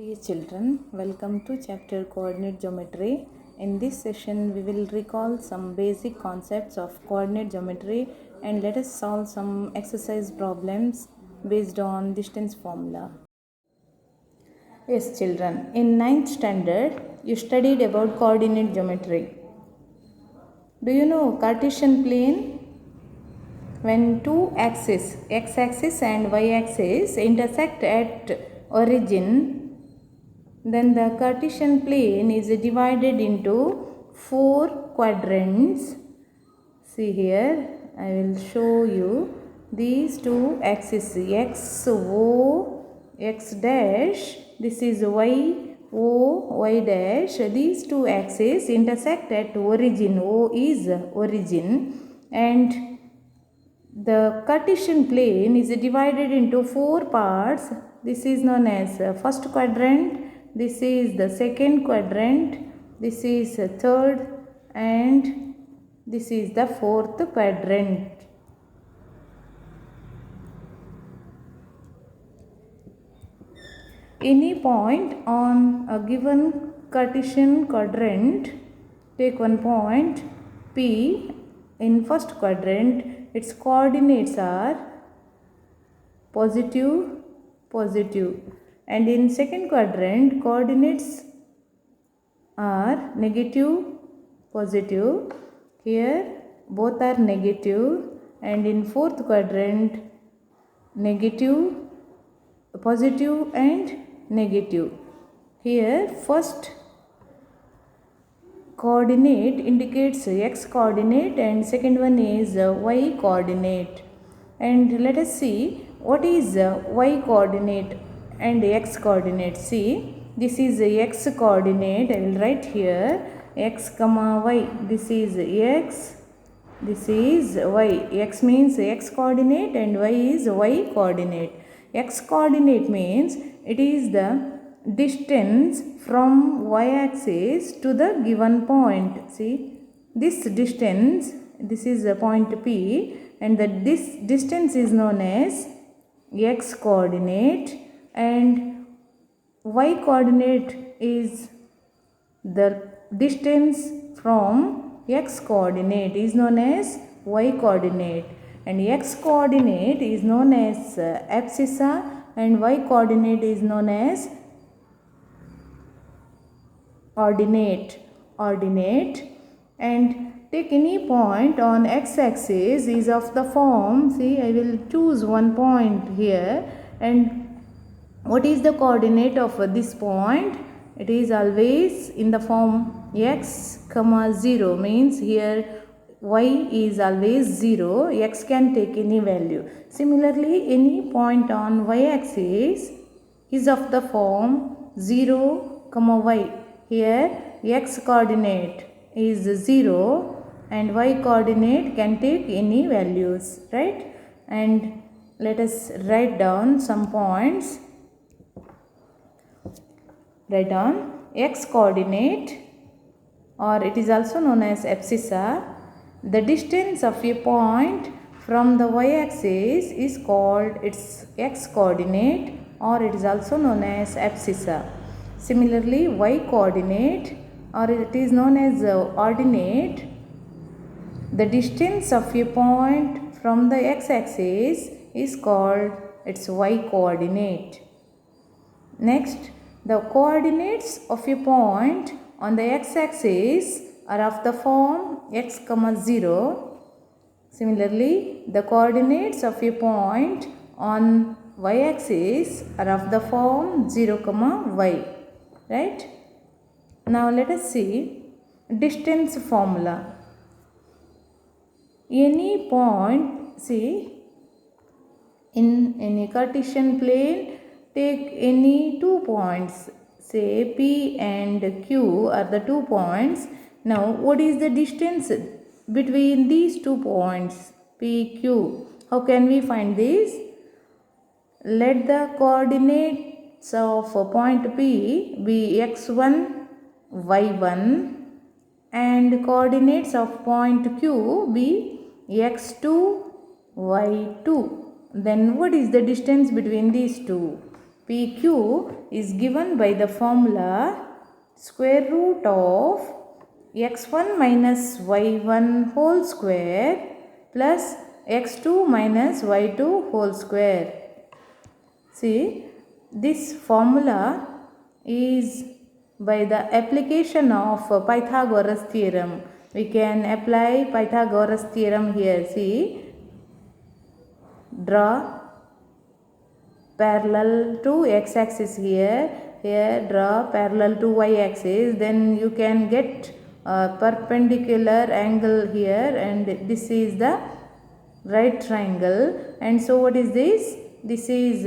Dear children, welcome to chapter coordinate geometry. In this session, we will recall some basic concepts of coordinate geometry and let us solve some exercise problems based on distance formula. Yes, children, in 9th standard, you studied about coordinate geometry. Do you know Cartesian plane? When two axes, x-axis and y-axis, intersect at origin, then the Cartesian plane is divided into 4 quadrants. See here, I will show you these two axes, x, o, x dash, this is y, o, y dash. These two axes intersect at origin, o is origin, and the Cartesian plane is divided into 4 parts. This is known as first quadrant, this is the second quadrant, this is third, and this is the fourth quadrant. Any point on a given Cartesian quadrant, take one point P in first quadrant, its coordinates are positive, positive, and in second quadrant coordinates are negative, positive. Here both are negative, and in fourth quadrant negative, positive and negative. Here first coordinate indicates x coordinate and second one is y coordinate. And let us see what is y coordinate and x coordinate. See, this is x coordinate. I will write here x comma y. This is x, this is y. X means x coordinate and y is y coordinate. X coordinate means it is the distance from y-axis to the given point. See, this distance, this is a point P, and this distance is known as x coordinate, and y coordinate is the distance from x coordinate is known as y coordinate, and x coordinate is known as abscissa and y coordinate is known as ordinate. And take any point on x-axis is of the form, see, I will choose one point here, and what is the coordinate of this point? It is always in the form x comma 0, means here y is always 0, x can take any value. Similarly, any point on y-axis is of the form 0 comma y. Here x coordinate is 0 and y coordinate can take any values, right? And let us write down some points. Write down x coordinate, or it is also known as abscissa. The distance of a point from the y-axis is called its x coordinate, or it is also known as abscissa. Similarly, y coordinate, or it is known as ordinate, the distance of a point from the x-axis is called its y coordinate. Next, the coordinates of a point on the x-axis are of the form x comma 0. Similarly, the coordinates of a point on y-axis are of the form 0 comma y. Right? Now let us see distance formula. Any point, see, in any Cartesian plane, take any 2 points, say P and Q are the 2 points. Now what is the distance between these 2 points, P, Q? How can we find this? Let the coordinates of point P be x1, y1, and coordinates of point Q be x2, y2. Then what is the distance between these two? PQ is given by the formula square root of x1 minus y1 whole square plus x2 minus y2 whole square. See, this formula is by the application of Pythagoras theorem. We can apply Pythagoras theorem here. See, draw parallel to x-axis here. Here draw parallel to y-axis. Then you can get a perpendicular angle here, and this is the right triangle. And so what is this? This is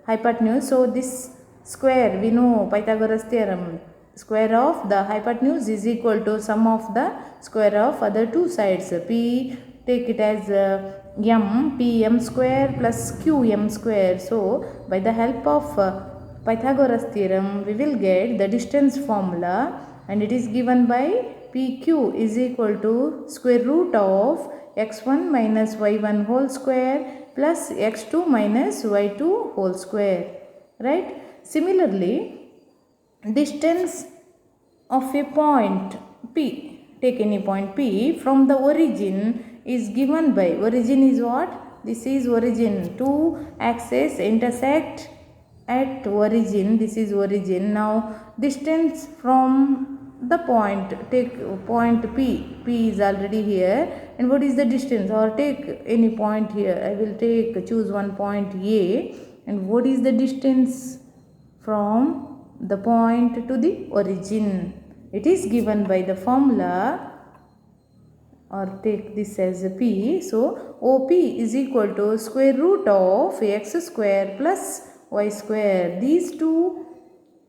hypotenuse. So this square, we know Pythagoras theorem, square of the hypotenuse is equal to sum of the square of other two sides. P, take it as m, pm square plus qm square. So by the help of Pythagoras theorem, we will get the distance formula, and it is given by PQ is equal to square root of x1 minus y1 whole square plus x2 minus y2 whole square. Right? Similarly, distance of a point P, take any point P from the origin, is given by, origin is what? This is origin. Two axes intersect at origin. This is origin. Now distance from the point, take point P. P is already here. And what is the distance? Or take any point here. I will choose one point A. And what is the distance from the point to the origin? It is given by the formula, or take this as a P. So OP is equal to square root of x square plus y square. These two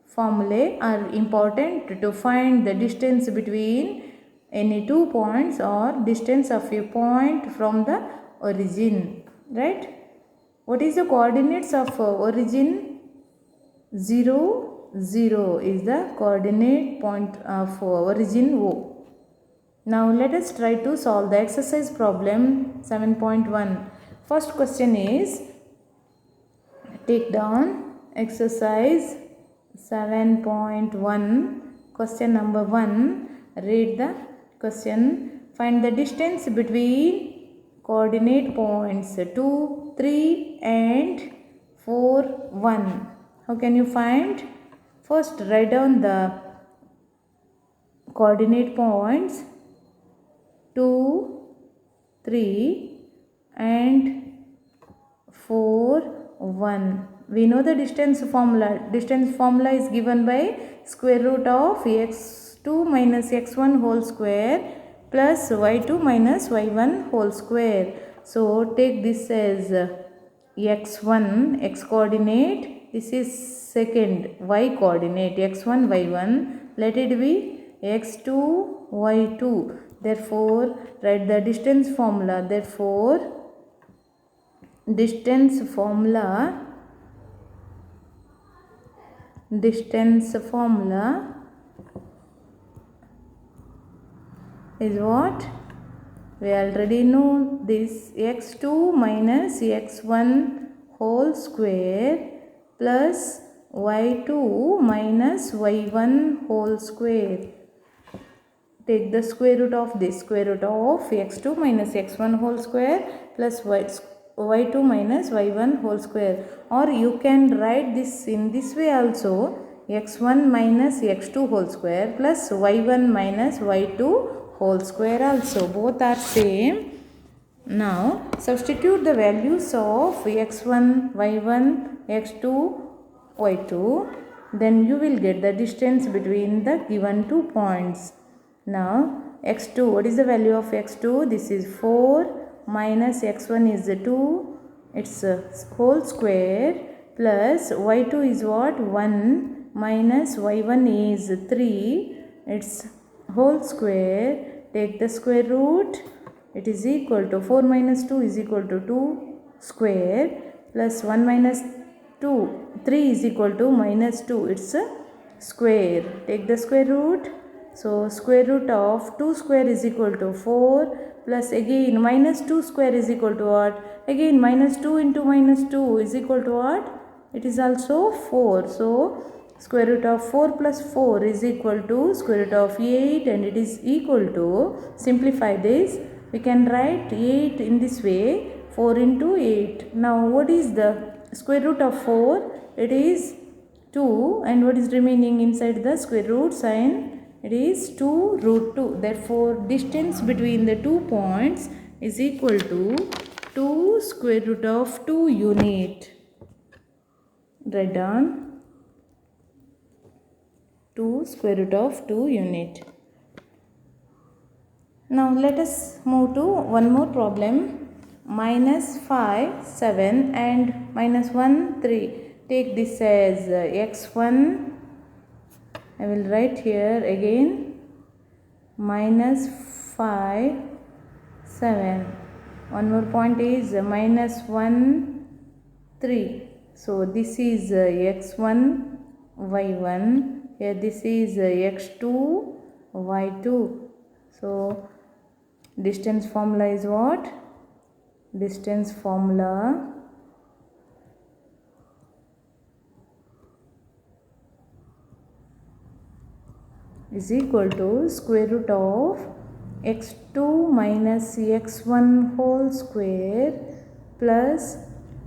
formulae are important to find the distance between any 2 points or distance of a point from the origin. Right? What is the coordinates of origin? 0, 0 is the coordinate point of origin O. Now let us try to solve the exercise problem 7.1. First question is, take down exercise 7.1, question number 1. Read the question. Find the distance between coordinate points 2, 3 and 4, 1. How can you find? First write down the coordinate points 2, 3 and 4, 1. We know the distance formula. Distance formula is given by square root of x2 minus x1 whole square plus y2 minus y1 whole square. So take this as x1, x coordinate. This is second, y coordinate, x1, y1. Let it be x2, y2. Therefore, write the distance formula. Therefore, distance formula is what? We already know this, x2 minus x1 whole square plus y2 minus y1 whole square. Take the square root of this, square root of x2 minus x1 whole square plus y2 minus y1 whole square. Or you can write this in this way also, x1 minus x2 whole square plus y1 minus y2 whole square also. Both are same. Now substitute the values of x1, y1, x2, y2. Then you will get the distance between the given 2 points. Now x2, what is the value of x2? This is 4 minus x1 is 2, its whole square, plus y2 is what? 1 minus y1 is 3, its whole square. Take the square root. It is equal to 4 minus 2 is equal to 2 square plus 1 minus 2, 3 is equal to minus 2, it's a square. Take the square root. So square root of 2 square is equal to 4 plus again minus 2 square is equal to what? Again minus 2 into minus 2 is equal to what? it is also 4. So square root of 4 plus 4 is equal to square root of 8, and it is equal to, simplify this, we can write 8 in this way, 4 into 8. Now what is the square root of 4? It is 2, and what is remaining inside the square root sign? It is 2 root 2. Therefore distance between the 2 points is equal to 2 square root of 2 unit. Write down 2 square root of 2 unit. Now let us move to one more problem. Minus 5, 7 and minus 1, 3. Take this as x1. I will write here again minus 5, 7. One more point is minus 1, 3. So this is x1, y1. Here this is x2, y2. So distance formula is what? Distance formula is equal to square root of x2 minus x1 whole square plus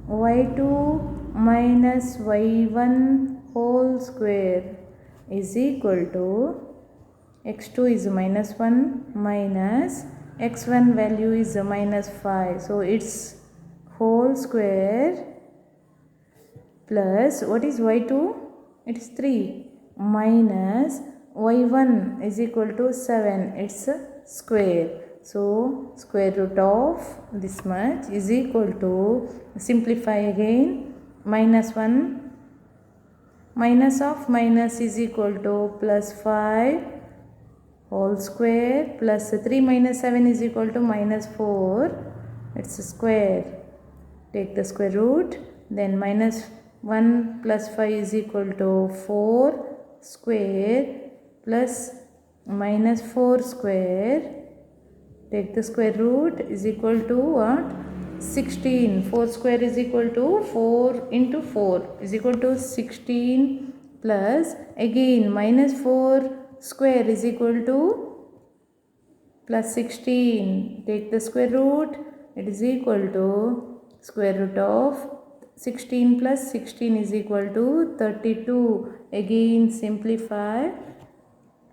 y2 minus y1 whole square is equal to x2 is minus 1 minus x1 value is minus 5. So its whole square plus what is y2? It is 3 minus y1 is equal to 7. It's a square. So square root of this much is equal to, simplify again, minus 1 minus of minus is equal to plus 5 whole square plus 3 minus 7 is equal to minus 4. It's a square. Take the square root. Then minus 1 plus 5 is equal to 4 square plus minus 4 square. Take the square root is equal to what? 16. 4 square is equal to 4 into 4 is equal to 16 plus again minus 4 square is equal to plus 16. Take the square root. It is equal to square root of 16 plus 16 is equal to 32. Again simplify.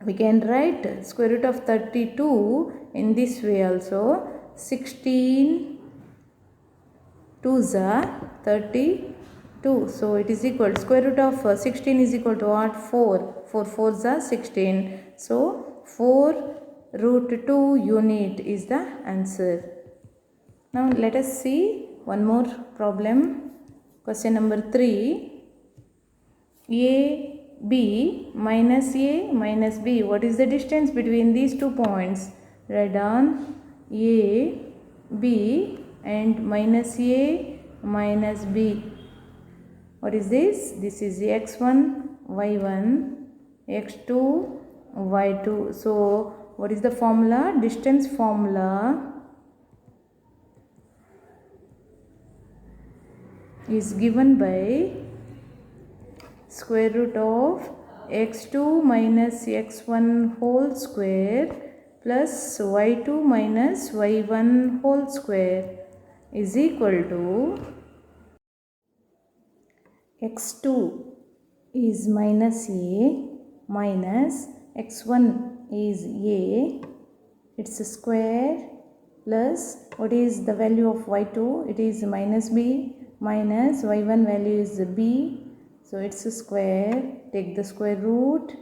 We can write square root of 32 in this way also. 16 2s are 32. So it is equal, square root of 16 is equal to what? 4. 4 4s are 16. So 4 root 2 unit is the answer. Now let us see one more problem. Question number 3. A minus B. What is the distance between these 2 points? Write down A, B and minus A minus B. What is this? This is x1, y1, x2, y2. So what is the formula? Distance formula is given by square root of x2 minus x1 whole square plus y2 minus y1 whole square is equal to x2 is minus a minus x1 is a, it's a square, plus what is the value of y2? It is minus b, minus y1 value is b, so it's a square. Take the square root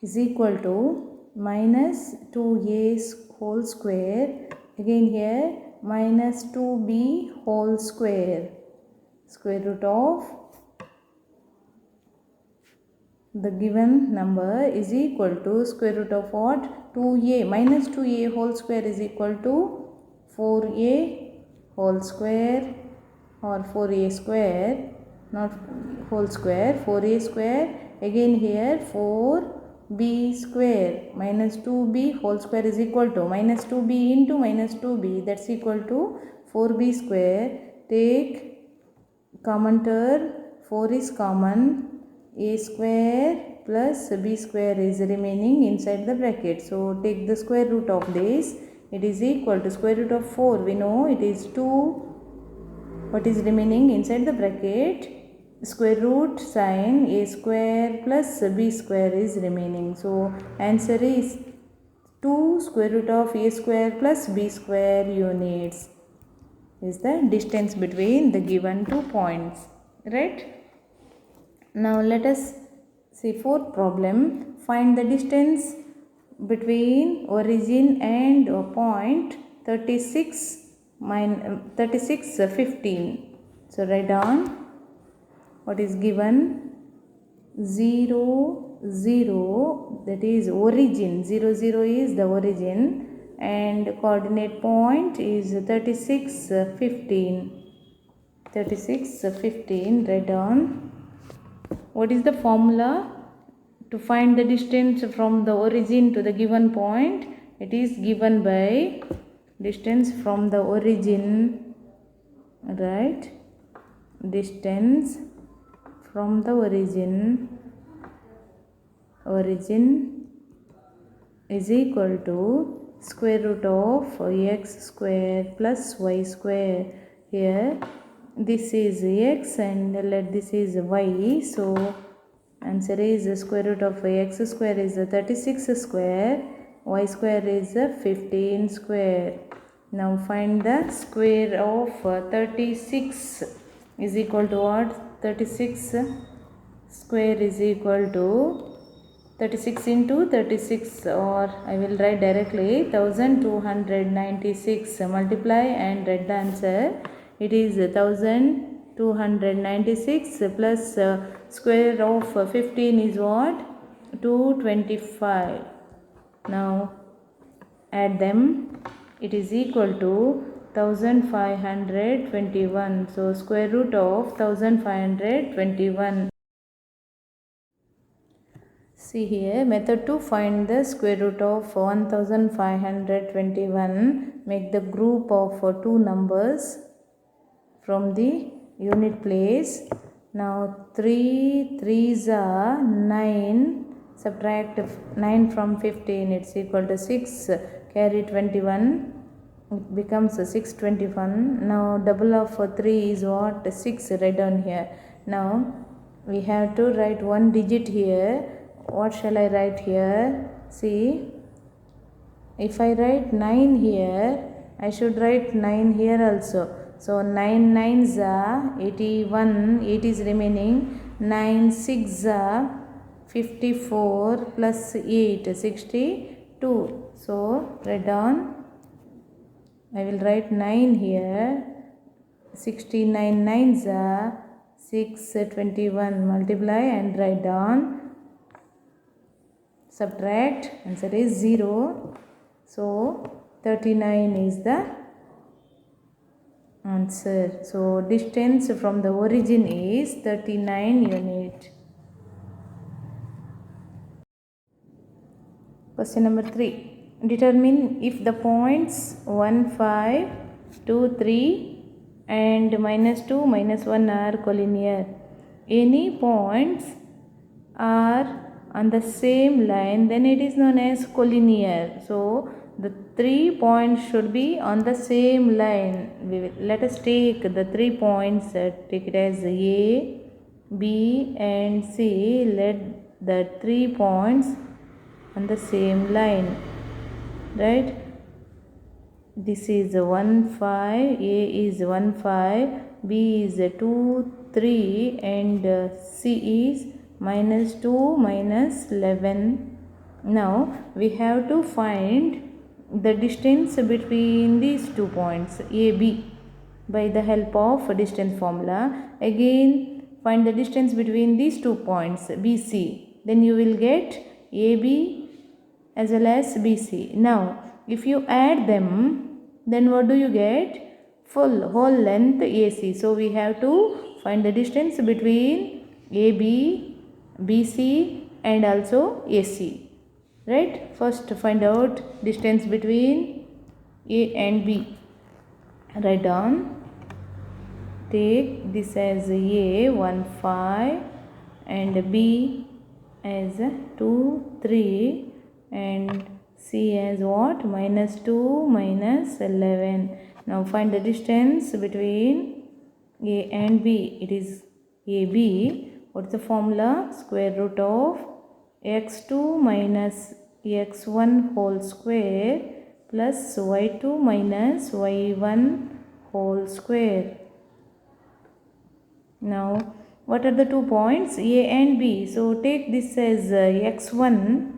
is equal to minus 2a whole square, again here minus 2b whole square, square root of the given number is equal to square root of what? 2a minus 2a whole square is equal to 4a whole square or 4a square, not whole square, 4a square, again here 4b square minus 2b whole square is equal to minus 2b into minus 2b, that's equal to 4b square. Take common term, 4 is common. A square plus b square is remaining inside the bracket. So take the square root of this. It is equal to square root of 4. We know it is 2. What is remaining inside the bracket? Square root sign a square plus b square is remaining. So answer is 2 square root of a square plus b square units is the distance between the given 2 points, right? Now let us see fourth problem. Find the distance between origin and point 36 15. So write down what is given. 0 0, that is origin. 0 0 is the origin and coordinate point is 36 15. 36 15. Write down. What is the formula to find the distance from the origin to the given point? It is given by distance from the origin, right? Distance from the origin is equal to square root of x square plus y square. Here this is x and let this is y. So answer is square root of x square is 36 square, y square is 15 square. Now find the square of 36 is equal to what? 36 square is equal to 36 into 36, or I will write directly 1296. Multiply and write the answer. It is 1296 plus square of 15 is what? 225. Now add them. It is equal to 1521. So square root of 1521. See here, method to find the square root of 1521. Make the group of two numbers from the unit place. Now 3 3s are 9. Subtract 9 from 15. It's equal to 6. Carry 21. It becomes 621. Now double of 3 is what? 6. Write down here. Now we have to write one digit here. What shall I write here? See, if I write 9 here, I should write 9 here also. So 9 9s are 81. 8 is remaining. 9 6 are 54 plus 8 62. So write down. I will write 9 here. 69 9s are 621. Multiply and write down. Subtract. Answer is 0. So 39 is the answer. So distance from the origin is 39 unit. Question number 3. Determine if the points 1 5 2 3 and -2 -1 are collinear. Any points are on the same line, then it is known as collinear. So the 3 points should be on the same line. Let us take the 3 points, take it as A, B and C. Let the 3 points on the same line, right? This is 1 5, A is 1 5, B is 2 3 and C is -2 -11. Now we have to find the distance between these 2 points AB by the help of distance formula. Again find the distance between these 2 points BC. Then you will get AB as well as BC. Now if you add them, then what do you get? Whole length AC. So we have to find the distance between AB, BC and also AC, right? First find out distance between A and B. Write down. take this as A 1 5 and B as 2 3 and C as what? Minus 2 minus 11. Now find the distance between A and B. It is AB. What is the formula? Square root of x2 minus x1 whole square plus y2 minus y1 whole square. Now what are the 2 points? A and B. So take this as x1.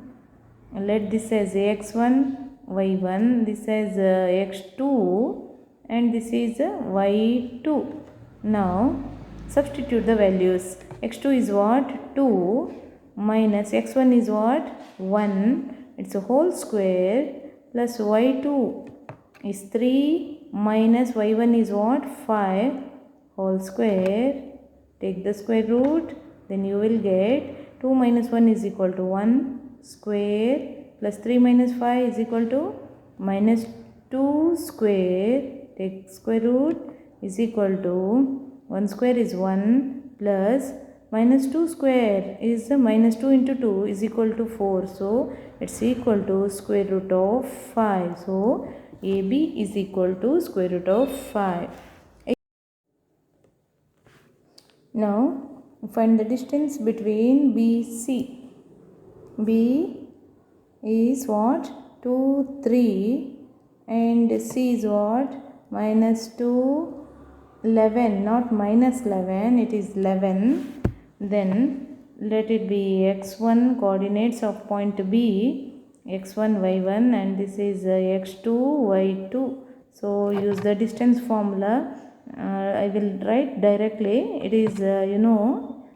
Let this as x1, y1, this as x2 and this is y2. Now substitute the values. X2 is what? 2 minus x1 is what? 1. It's a whole square plus y2 is 3 minus y1 is what? 5 whole square. Take the square root, then you will get 2 minus 1 is equal to 1 square plus 3 minus 5 is equal to minus 2 square. Take square root is equal to 1 square is 1 plus minus 2 square is minus 2 into 2 is equal to 4. So it's equal to square root of 5. So AB is equal to square root of 5. Now find the distance between BC. B is what? 2 3 and C is what? Minus 2 11, not minus 11, it is 11. Then let it be x1 coordinates of point B, x1 y1 and this is x2 y2. So use the distance formula. I will write directly. It is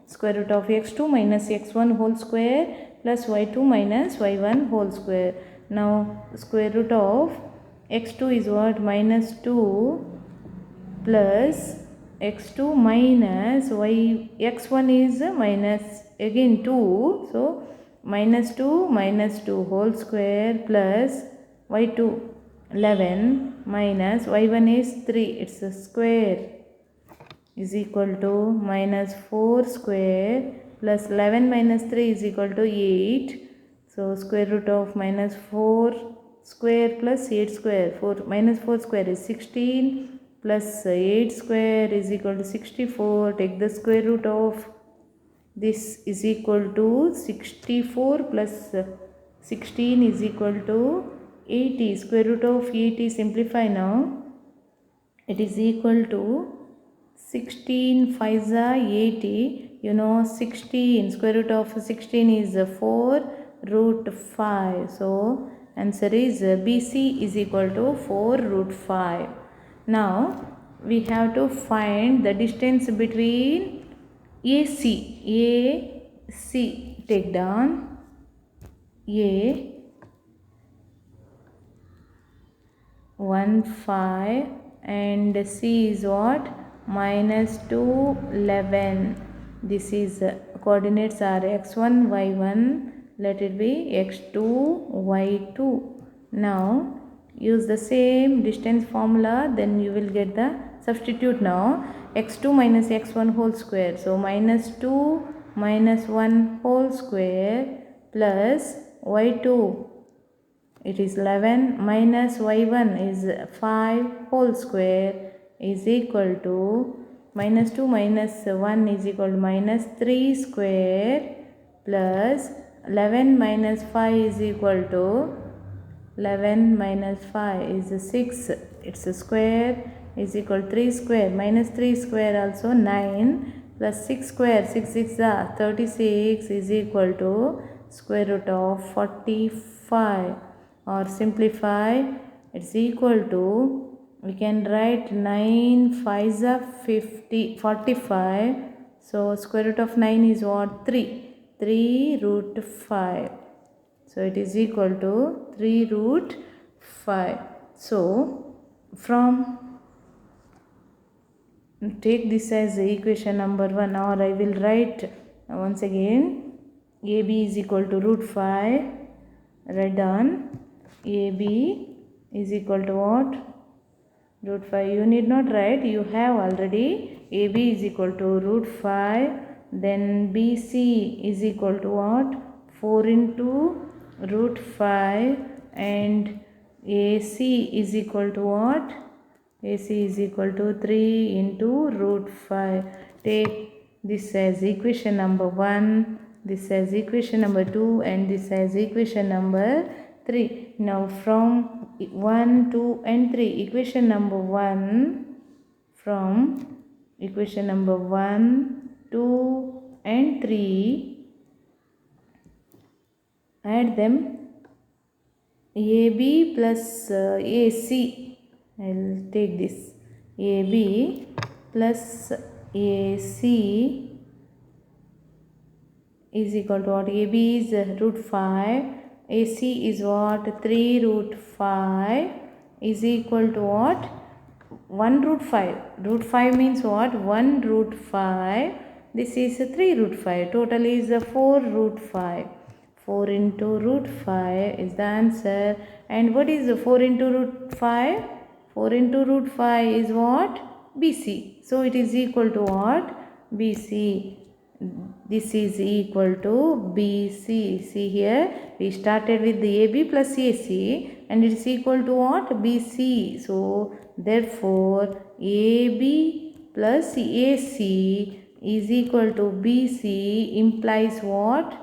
square root of x2 minus x1 whole square plus y2 minus y1 whole square. Now square root of x2 is what? Minus 2 plus x2 minus x1 is minus again 2. So minus 2 whole square plus y2 11 minus y1 is 3. It's a square is equal to minus 4 square plus 11 minus 3 is equal to 8. So square root of minus 4 square plus 8 square. Minus 4 square is 16 plus 8 square is equal to 64. Take the square root of this is equal to 64 plus 16 is equal to 80. Square root of 80 simplify now. It is equal to 16 5s are 80. 16 square root of 16 is 4 root 5. So answer is BC is equal to 4 root 5. Now we have to find the distance between AC. Take down A 1 5 and C is what? Minus 2 11. This is coordinates are x1 y1. Let it be x2 y2. Now use the same distance formula, then you will get the substitute. Now x2 minus x1 whole square. So minus 2 minus 1 whole square plus y2. It is 11 minus y1 is 5 whole square is equal to minus 2 minus 1 is equal to minus 3 square plus 11 minus 5 is equal to 11 minus 5 is 6. It's a square is equal to 3 square minus 3 square also 9 plus 6 square 6 6 are 36 is equal to square root of 45. Or simplify, it's equal to, we can write 9 5s are 45. So square root of 9 is what? 3 root 5. So it is equal to 3 root 5. So from take this as equation number 1, or I will write once again AB is equal to root 5. Write down AB is equal to what? root 5. You need not write, you have already. AB is equal to root 5. Then BC is equal to what? 4 into root 5. And AC is equal to what? AC is equal to 3 into root 5. Take this as equation number 1, this as equation number 2, and this as equation number 3. Now from 1, 2 and 3, equation number 1, from equation number 1, 2 and 3, add them. AB plus AC. I will take this. AB plus AC is equal to what? AB is root 5. AC is what? 3 root 5 is equal to what? 1 root 5. Root 5 means what? 1 root 5. This is 3 root 5. Total is 4 root 5. 4 into root 5 is the answer. And what is 4 into root 5? 4 into root 5 is what? BC. So it is equal to what? BC. This is equal to BC. See here, we started with the AB plus AC and it is equal to what? BC. So therefore AB plus AC is equal to BC implies what?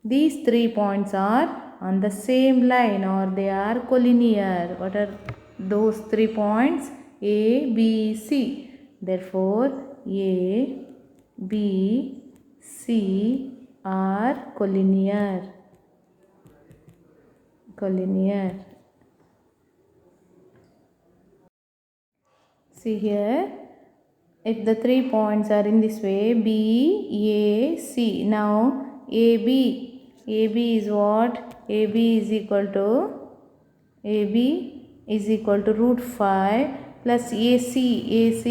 These 3 points are on the same line, or they are collinear. What are those 3 points? A, B, C. Therefore A, B, C are collinear. Collinear. See here, if the 3 points are in this way, B, A, C. Now AB is what? AB is equal to root 5 plus AC is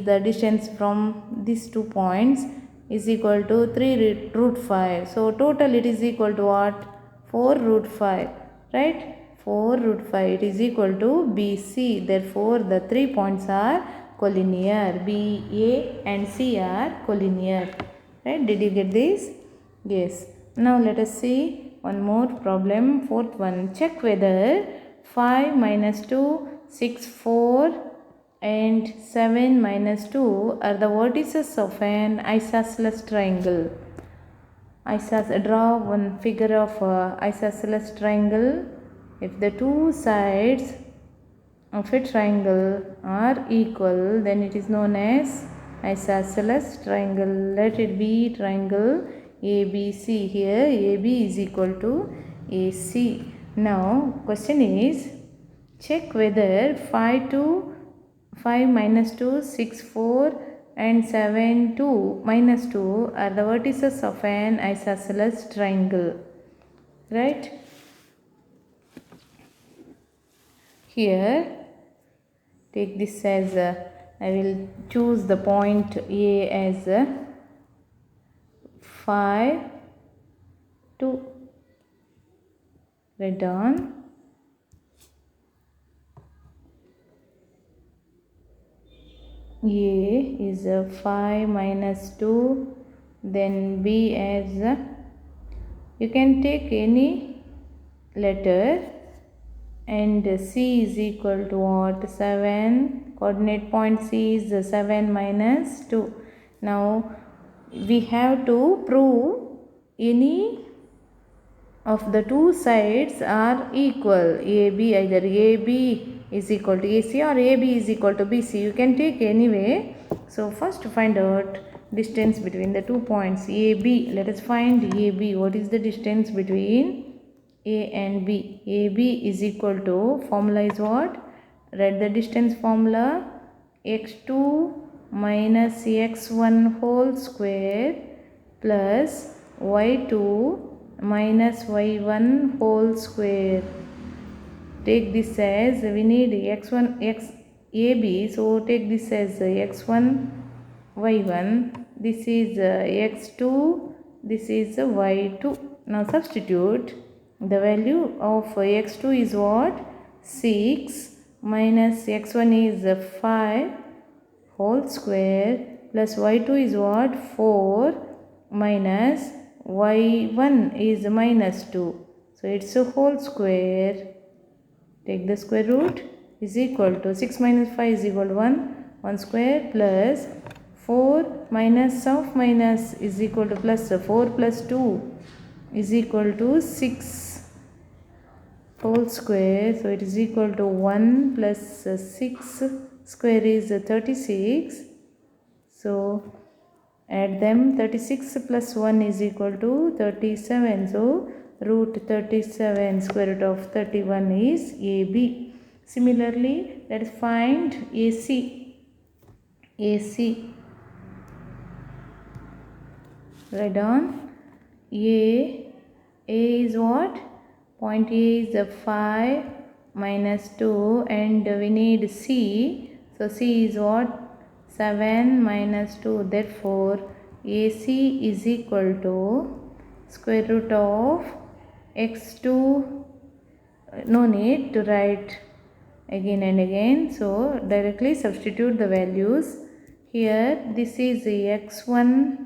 the distance from these 2 points, is equal to 3 root 5. So total it is equal to what? 4 root 5, right? 4 root 5, it is equal to BC. Therefore the 3 points are collinear. B, A and C are collinear. Right? Did you get this? Yes. Now let us see one more problem. Fourth one. Check whether 5 minus 2, 6, 4 and 7 minus 2 are the vertices of an isosceles triangle. Draw one figure of isosceles triangle. If the two sides of a triangle are equal, then it is known as isosceles triangle. Let it be triangle ABC. Here AB is equal to AC. Now question is, check whether 5 minus 2, 6, 4 and 7, 2 minus 2 are the vertices of an isosceles triangle. Right? Here take this as I will choose the point A as 5, 2. Write down. A is 5 minus 2, then B as you can take any letter, and C is equal to what? 7. Coordinate point C is 7 minus 2. Now we have to prove any of the two sides are equal. AB, either AB is equal to AC or AB is equal to BC. You can take any way. So first to find out distance between the 2 points AB. Let us find AB. What is the distance between A and B? AB is equal to, formula is what? Write the distance formula. x2 minus x1 whole square plus y2 minus y1 whole square. Take this as, we need AB, so take this as x1 y1, this is x2, this is y2. Now substitute. The value of x2 is what? 6, minus x1 is 5 whole square plus y2 is what? 4 minus y1 is minus 2. So it's a whole square. Take the square root is equal to 6 minus 5 is equal to 1 square plus 4 minus of minus is equal to plus 4 plus 2 is equal to 6 whole square. So it is equal to 1 plus 6 square is 36. So add them. 36 plus 1 is equal to 37. So root 37 square root of 31 is AB. Similarly, let us find AC. Write down A is what? Point A is 5 minus 2 and we need C. So C is what? 7 minus 2. Therefore, AC is equal to square root of x2. No need to write again and again. So directly substitute the values. Here this is x1,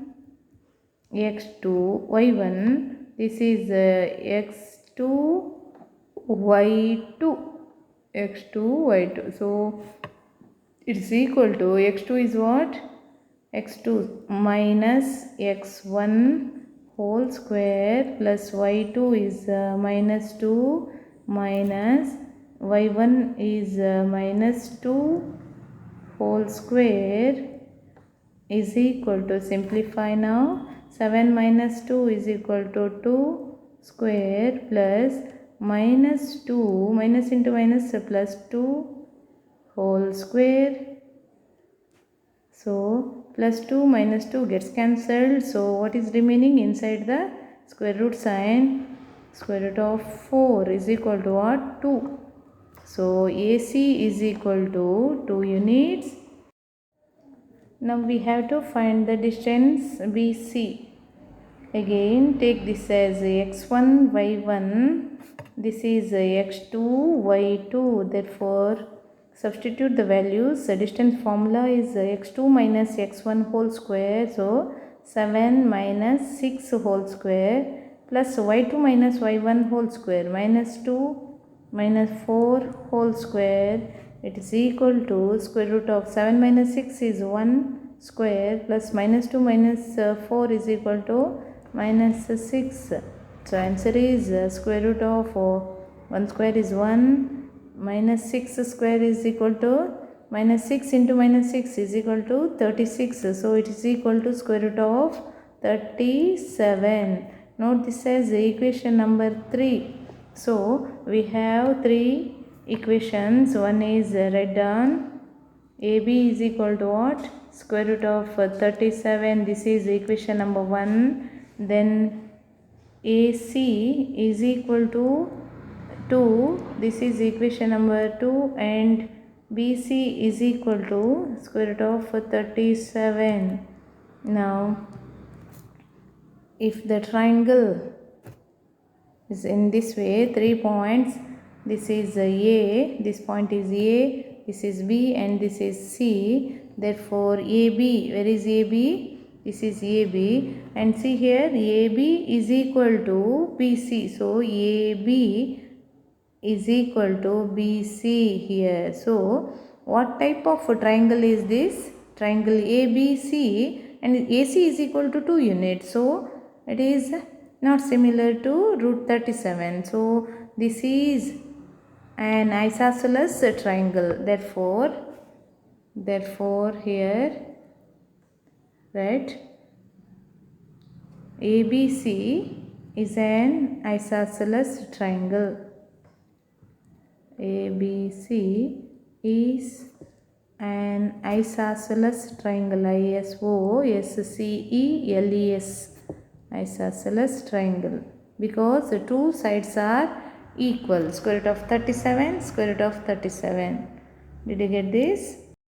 x2, y1. This is x2, y2, x2, y2. So it is equal to x2 is what? x2 minus x1 whole square plus y2 is minus 2 minus y1 is minus 2 whole square is equal to, simplify now, 7 minus 2 is equal to 2 square plus minus 2 minus into minus plus 2 whole square. So plus 2 minus 2 gets cancelled. So what is remaining inside the square root sign? Square root of 4 is equal to what? 2. So AC is equal to 2 units. Now we have to find the distance BC. Again take this as x1, y1. This is x2, y2. Therefore substitute the values. The distance formula is x2 minus x1 whole square. So 7 minus 6 whole square plus y2 minus y1 whole square minus 2 minus 4 whole square. It is equal to square root of 7 minus 6 is 1 square plus minus 2 minus 4 is equal to minus 6. So answer is square root of 1 square is 1 minus 6 square is equal to minus 6 into minus 6 is equal to 36. So it is equal to square root of 37. Note this as equation number 3. So we have 3 equations. One is write down AB is equal to what? Square root of 37. This is equation number 1. Then AC is equal to 2. This is equation number 2. And BC is equal to square root of 37. Now if the triangle is in this way, 3 points, this is A, this point is A, this is B and this is C. Therefore AB, where is AB? This is AB, and see here AB is equal to BC. So AB is equal to BC here. So what type of triangle is this? Triangle ABC, and AC is equal to 2 units. So it is not similar to root 37. So this is an isosceles triangle. Therefore here write ABC is an isosceles triangle. ABC is an isosceles triangle. ISOSCELES, isosceles triangle, because the two sides are equal. Square root of 37, square root of 37. Did you get this?